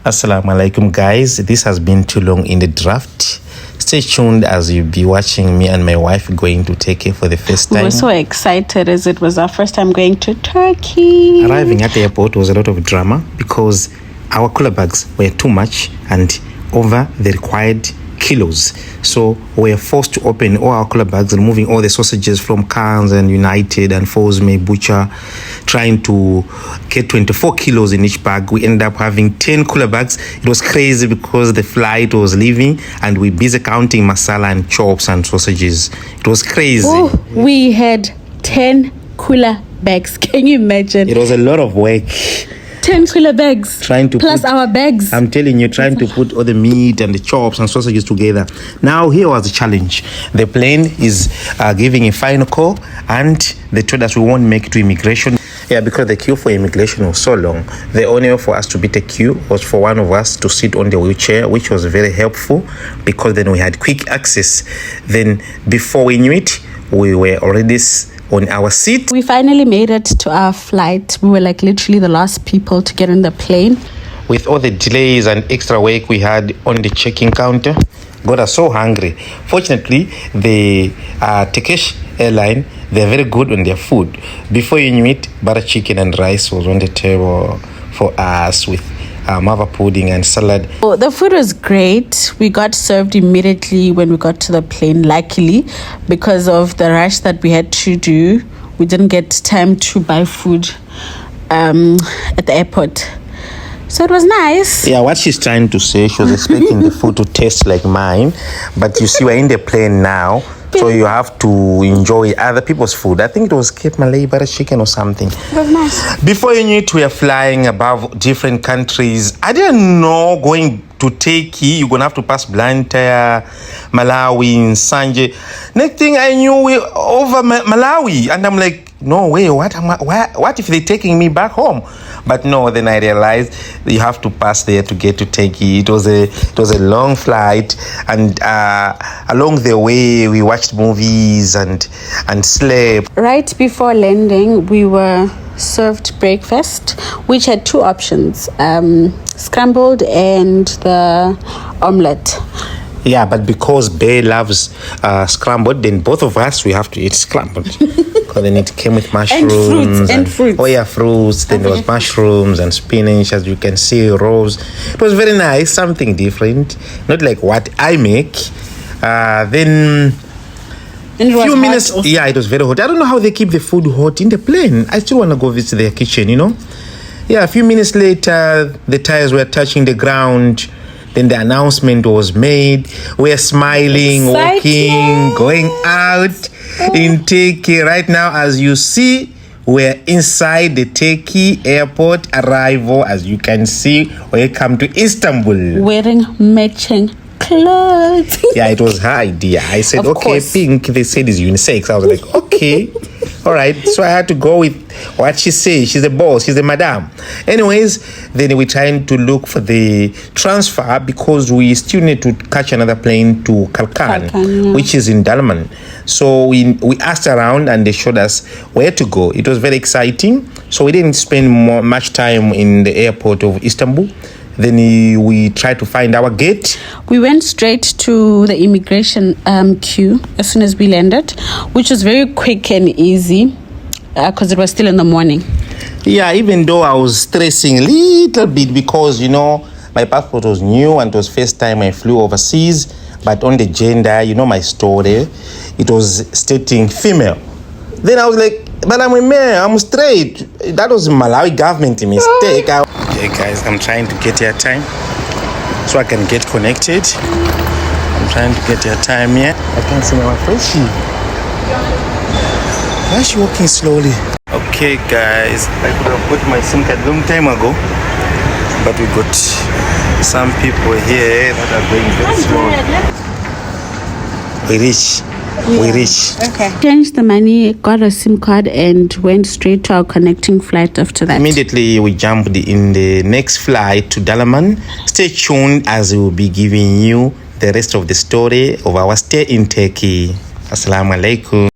Assalamu alaikum, guys. This has been too long in the draft. Stay tuned as you'll be watching me and my wife going to Turkey for the first time. We were so excited as it was our first time going to Turkey. Arriving at the airport was a lot of drama because our cooler bags were too much and over the required kilos. So we were forced to open all our cooler bags, removing all the sausages from Cans and United and Fosme Butcher, trying to get 24 kilos in each bag. We ended up having 10 cooler bags. It was crazy because the flight was leaving and we busy counting masala and chops and sausages. It was crazy. Oh, we had 10 cooler bags. Can you imagine? It was a lot of work. 10 cooler bags Trying to plus our bags. I'm telling you, trying to put all the meat and the chops and sausages together. Now, here was the challenge. The plane is giving a final call and they told us we won't make it to immigration. Yeah, because the queue for immigration was so long. The only way for us to beat the queue was for one of us to sit on the wheelchair, which was very helpful because then we had quick access. Then before we knew it, we were already on our seat. We finally made it to our flight. We were like literally the last people to get on the plane. With all the delays and extra work we had on the check-in counter, got us so hungry. Fortunately, the Turkish airline, they're very good on their food. Before you knew it, butter chicken and rice was on the table for us with mava pudding and salad. Oh, the food was great. We got served immediately when we got to the plane. Luckily, because of the rush that we had to do, we didn't get time to buy food at the airport. So it was nice. Yeah, what she's trying to say, she was expecting the food to taste like mine. But you see, we're in the plane now. So you have to enjoy other people's food. I think it was Cape Malay butter chicken or something. It was nice. Before you knew it, we are flying above different countries. I didn't know going to Turkey, you're going to have to pass Blantyre, Malawi, Nsanje. Next thing I knew, we over Malawi. And I'm like, no way, what if they're taking me back home? But no, then I realized you have to pass there to get to Turkey. It was a long flight, and along the way we watched movies and slept. Right before landing, we were served breakfast, which had two options: scrambled and the omelette. Yeah, but because Bay loves scrambled, then both of us, we have to eat scrambled. Because then it came with mushrooms. And fruits. Oh, yeah, fruits. Then there was mushrooms and spinach, as you can see, rose. It was very nice, something different. Not like what I make. Then And it was few hot minutes. also. Yeah, it was very hot. I don't know how they keep the food hot in the plane. I still want to go visit their kitchen, you know. Yeah, a few minutes later, the tires were touching the ground. Then the announcement was made. We're smiling, walking, going out in Turkey. Right now, as you see, we're inside the Turkey airport arrival. As you can see, welcome to Istanbul. Wearing matching clothes. Yeah, it was her idea. I said, Of okay, course. pink. They said it's unisex. I was like, okay. All right. So I had to go with what she says. She's the boss. She's the madam. Anyways, then we're trying to look for the transfer because we still need to catch another plane to Kalkan, yeah. which is in Dalman. So we asked around and they showed us where to go. It was very exciting. So we didn't spend much time in the airport of Istanbul. Then we tried to find our gate. We went straight to the immigration queue as soon as we landed, which was very quick and easy because it was still in the morning. Yeah, even though I was stressing a little bit because, you know, my passport was new and it was first time I flew overseas. But on the gender, you know my story, it was stating female. Then I was like, but I'm a male, I'm straight. That was Malawi government mistake. Okay, guys, I'm trying to get your time so I can get connected. I'm trying to get your time here. I can't see my wife. Where is she? Why is she walking slowly? Okay, guys, I could have put my SIM card a long time ago, but we got some people here that are going very slow. We reach. Okay. Changed the money, got a SIM card, and went straight to our connecting flight after that. Immediately, we jumped in the next flight to Dalaman. Stay tuned as we will be giving you the rest of the story of our stay in Turkey. Assalamu alaikum.